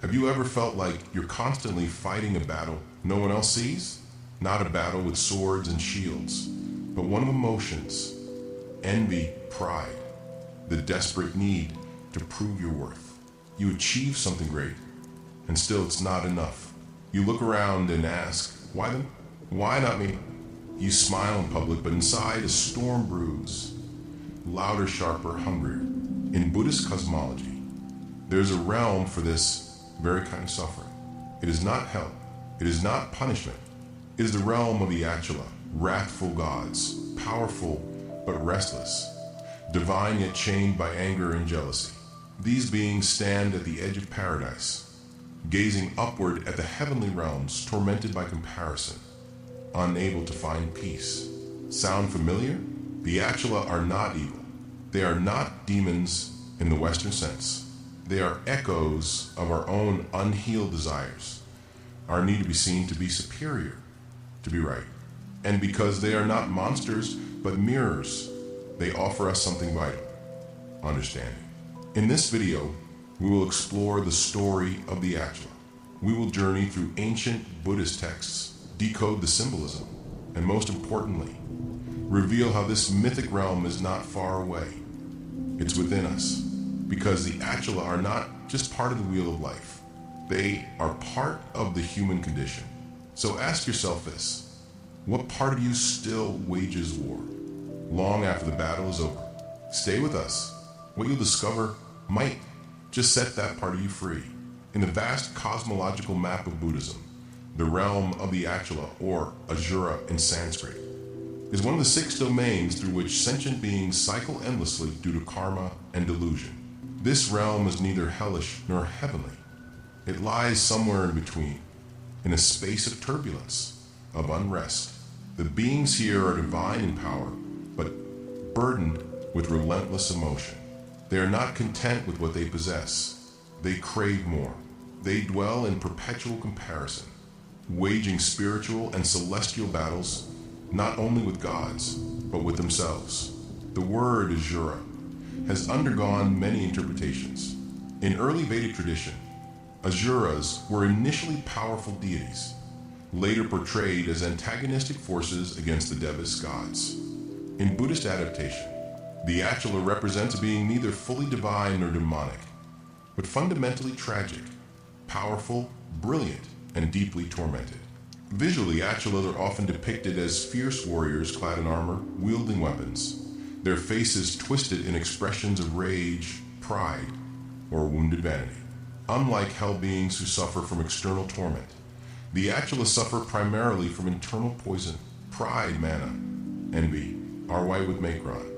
Have you ever felt like you're constantly fighting a battle no one else sees? Not a battle with swords and shields, but one of emotions, envy, pride, the desperate need to prove your worth. You achieve something great, and still it's not enough. You look around and ask, why them? Why not me? You smile in public, but inside a storm brews, louder, sharper, hungrier. In Buddhist cosmology, there's a realm for this very kind of suffering. It is not hell. It is not punishment. It is the realm of the Atula, wrathful gods, powerful but restless, divine yet chained by anger and jealousy. These beings stand at the edge of paradise, gazing upward at the heavenly realms, tormented by comparison, unable to find peace. Sound familiar? The Atula are not evil. They are not demons in the Western sense. They are echoes of our own unhealed desires, our need to be seen to be superior, to be right. And because they are not monsters, but mirrors, they offer us something vital, understanding. In this video, we will explore the story of the Atula. We will journey through ancient Buddhist texts, decode the symbolism, and most importantly, reveal how this mythic realm is not far away. It's within us, because the Atula are not just part of the wheel of life. They are part of the human condition. So ask yourself this: what part of you still wages war? Long after the battle is over, stay with us. What you'll discover might just set that part of you free. In the vast cosmological map of Buddhism, the realm of the Atula, or Asura in Sanskrit, is one of the 6 domains through which sentient beings cycle endlessly due to karma and delusion. This realm is neither hellish nor heavenly. It lies somewhere in between, in a space of turbulence, of unrest. The beings here are divine in power, but burdened with relentless emotion. They are not content with what they possess. They crave more. They dwell in perpetual comparison, waging spiritual and celestial battles, not only with gods, but with themselves. The word Asura has undergone many interpretations. In early Vedic tradition, Asuras were initially powerful deities, later portrayed as antagonistic forces against the Devas gods. In Buddhist adaptation, the Atula represents a being neither fully divine nor demonic, but fundamentally tragic, powerful, brilliant, and deeply tormented. Visually, Atulas are often depicted as fierce warriors clad in armor, wielding weapons, their faces twisted in expressions of rage, pride, or wounded vanity. Unlike hell beings who suffer from external torment, the Atula suffer primarily from internal poison, pride, mana, envy, arwai with Makron,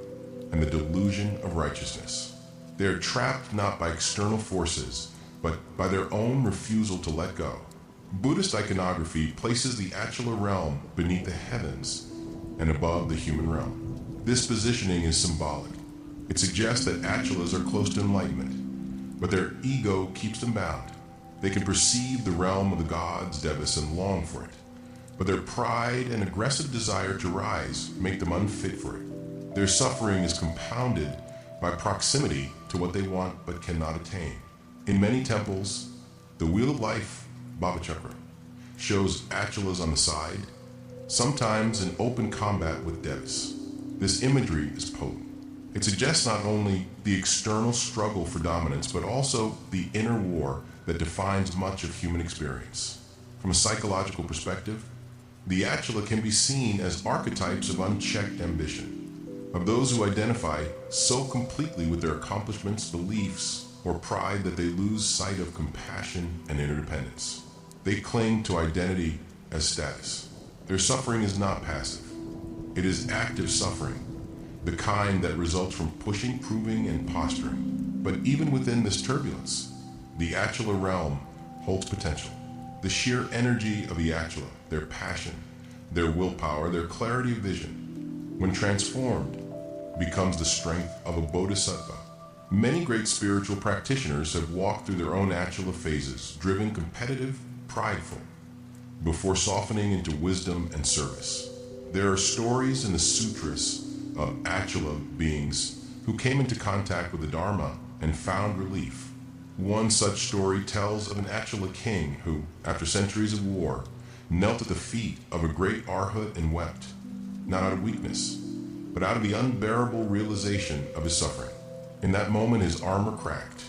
and the delusion of righteousness. They are trapped not by external forces, but by their own refusal to let go. Buddhist iconography places the Atula realm beneath the heavens and above the human realm. This positioning is symbolic. It suggests that Atulas are close to enlightenment, but their ego keeps them bound. They can perceive the realm of the gods, Devas, and long for it, but their pride and aggressive desire to rise make them unfit for it. Their suffering is compounded by proximity to what they want but cannot attain. In many temples, the Wheel of Life, Baba Chakra, shows Atulas on the side, sometimes in open combat with Devas. This imagery is potent. It suggests not only the external struggle for dominance, but also the inner war that defines much of human experience. From a psychological perspective, the Atula can be seen as archetypes of unchecked ambition, of those who identify so completely with their accomplishments, beliefs, or pride that they lose sight of compassion and interdependence. They cling to identity as status. Their suffering is not passive. It is active suffering, the kind that results from pushing, proving, and posturing. But even within this turbulence, the Atula realm holds potential. The sheer energy of the Atula, their passion, their willpower, their clarity of vision, when transformed, becomes the strength of a bodhisattva. Many great spiritual practitioners have walked through their own Atula phases, driven competitive, prideful, before softening into wisdom and service. There are stories in the sutras of Atula beings who came into contact with the Dharma and found relief. One such story tells of an Atula king who, after centuries of war, knelt at the feet of a great Arhat and wept, not out of weakness, but out of the unbearable realization of his suffering. In that moment his armor cracked,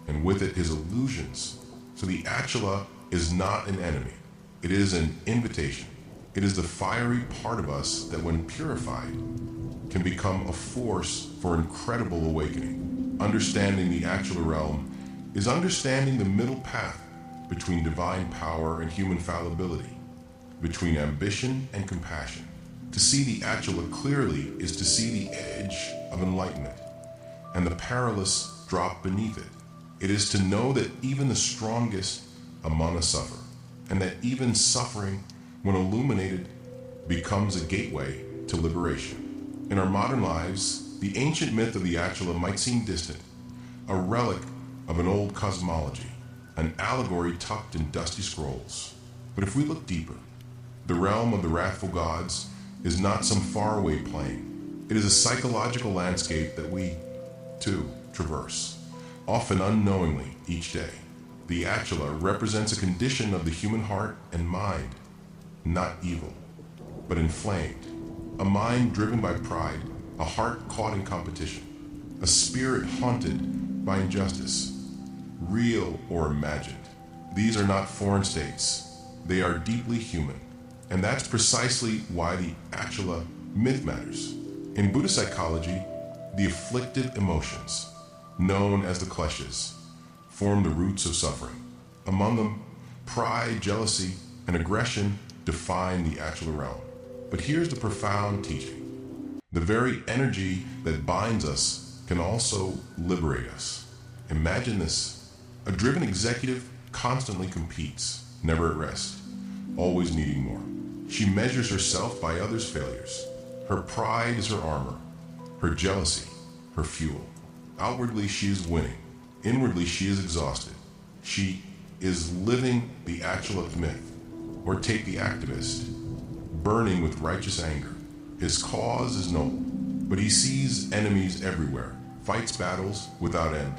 and with it his illusions. So the Atula is not an enemy. It is an invitation. It is the fiery part of us that, when purified, can become a force for incredible awakening. Understanding the Atula realm is understanding the middle path between divine power and human fallibility, between ambition and compassion. To see the Atula clearly is to see the edge of enlightenment and the perilous drop beneath it. It is to know that even the strongest among us suffer, and that even suffering, when illuminated, becomes a gateway to liberation. In our modern lives, the ancient myth of the Atula might seem distant, a relic of an old cosmology, an allegory tucked in dusty scrolls. But if we look deeper, the realm of the wrathful gods is not some faraway plane. It is a psychological landscape that we, too, traverse, often unknowingly, each day. The Atula represents a condition of the human heart and mind, not evil, but inflamed. A mind driven by pride, a heart caught in competition, a spirit haunted by injustice, real or imagined. These are not foreign states. They are deeply human. And that's precisely why the Atula myth matters. In Buddhist psychology, the afflictive emotions, known as the kleshas, form the roots of suffering. Among them, pride, jealousy, and aggression define the Atula realm. But here's the profound teaching. The very energy that binds us can also liberate us. Imagine this. A driven executive constantly competes, never at rest, always needing more. She measures herself by others' failures. Her pride is her armor, her jealousy, her fuel. Outwardly, she is winning. Inwardly, she is exhausted. She is living the Atula myth. Or take the activist, burning with righteous anger. His cause is noble, but he sees enemies everywhere, fights battles without end,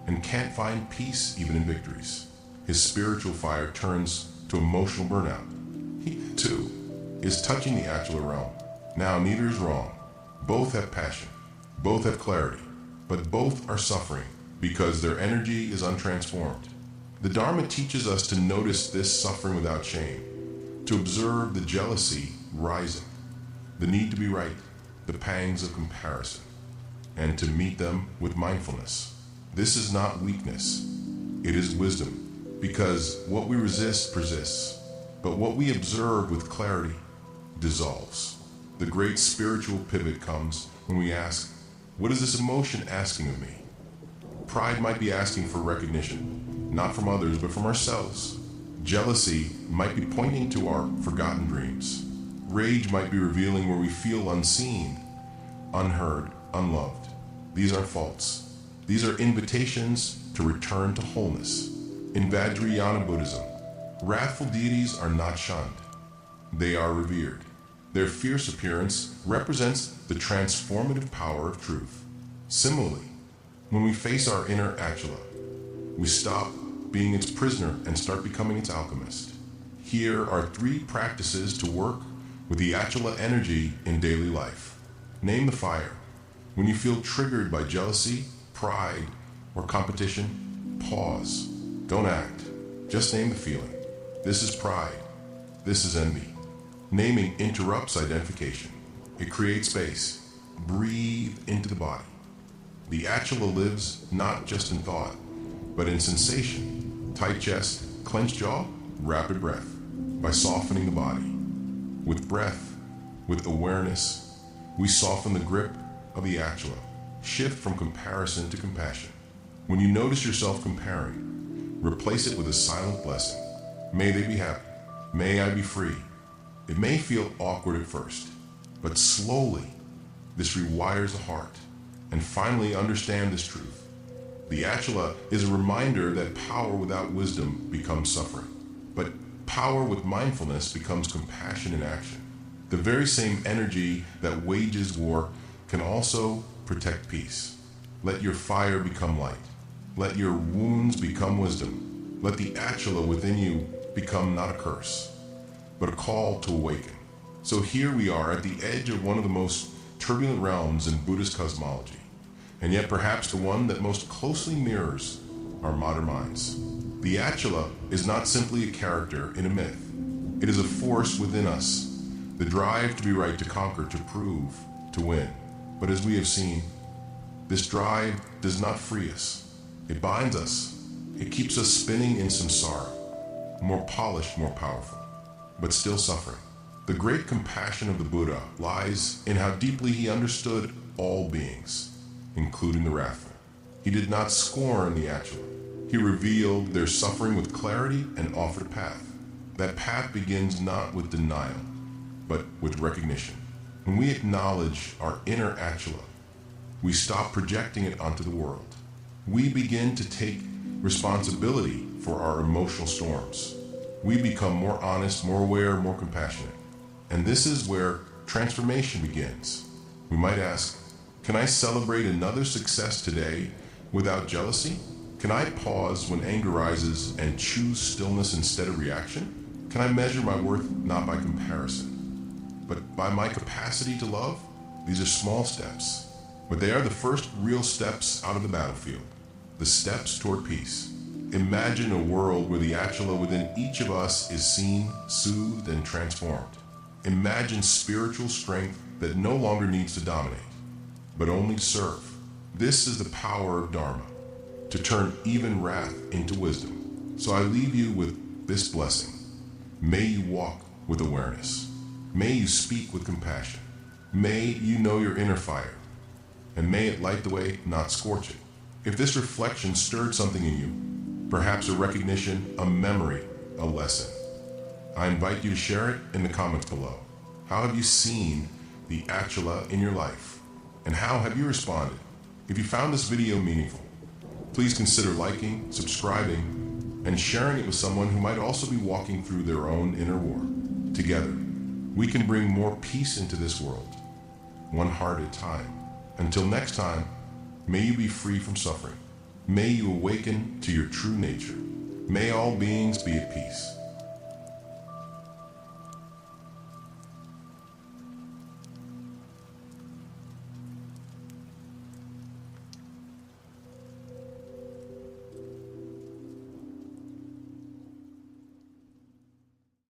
and can't find peace even in victories. His spiritual fire turns to emotional burnout. He, too, is touching the Atula realm. Now, neither is wrong. Both have passion. Both have clarity. But both are suffering because their energy is untransformed. The Dharma teaches us to notice this suffering without shame, to observe the jealousy rising, the need to be right, the pangs of comparison, and to meet them with mindfulness. This is not weakness. It is wisdom, because what we resist persists. But what we observe with clarity dissolves. The great spiritual pivot comes when we ask, what is this emotion asking of me? Pride might be asking for recognition, not from others, but from ourselves. Jealousy might be pointing to our forgotten dreams. Rage might be revealing where we feel unseen, unheard, unloved. These aren't faults. These are invitations to return to wholeness. In Vajrayana Buddhism, wrathful deities are not shunned. They are revered. Their fierce appearance represents the transformative power of truth. Similarly, when we face our inner Atula, we stop being its prisoner and start becoming its alchemist. Here are 3 practices to work with the Atula energy in daily life. Name the fire. When you feel triggered by jealousy, pride, or competition, pause. Don't act. Just name the feeling. This is pride. This is envy. Naming interrupts identification. It creates space. Breathe into the body. The Atula lives not just in thought, but in sensation. Tight chest, clenched jaw, rapid breath. By softening the body. With breath, with awareness, we soften the grip of the Atula. Shift from comparison to compassion. When you notice yourself comparing, replace it with a silent blessing. May they be happy. May I be free. It may feel awkward at first, but slowly this rewires the heart. And finally understand this truth. The Atula is a reminder that power without wisdom becomes suffering. But power with mindfulness becomes compassion in action. The very same energy that wages war can also protect peace. Let your fire become light. Let your wounds become wisdom. Let the Atula within you become not a curse, but a call to awaken. So here we are at the edge of one of the most turbulent realms in Buddhist cosmology, and yet perhaps the one that most closely mirrors our modern minds. The Atula is not simply a character in a myth. It is a force within us, the drive to be right, to conquer, to prove, to win. But as we have seen, this drive does not free us. It binds us. It keeps us spinning in samsara, more polished, more powerful, but still suffering. The great compassion of the Buddha lies in how deeply he understood all beings, including the wrathful. He did not scorn the Atula. He revealed their suffering with clarity and offered a path. That path begins not with denial, but with recognition. When we acknowledge our inner Atula, we stop projecting it onto the world. We begin to take responsibility for our emotional storms. We become more honest, more aware, more compassionate. And this is where transformation begins. We might ask, can I celebrate another success today without jealousy? Can I pause when anger rises and choose stillness instead of reaction? Can I measure my worth not by comparison, but by my capacity to love? These are small steps, but they are the first real steps out of the battlefield, the steps toward peace. Imagine a world where the Atula within each of us is seen, soothed, and transformed. Imagine spiritual strength that no longer needs to dominate, but only to serve. This is the power of Dharma, to turn even wrath into wisdom. So I leave you with this blessing. May you walk with awareness. May you speak with compassion. May you know your inner fire, and may it light the way, not scorch it. If this reflection stirred something in you, perhaps a recognition, a memory, a lesson, I invite you to share it in the comments below. How have you seen the Atula in your life? And how have you responded? If you found this video meaningful, please consider liking, subscribing, and sharing it with someone who might also be walking through their own inner war. Together, we can bring more peace into this world, one heart at a time. Until next time, may you be free from suffering. May you awaken to your true nature. May all beings be at peace.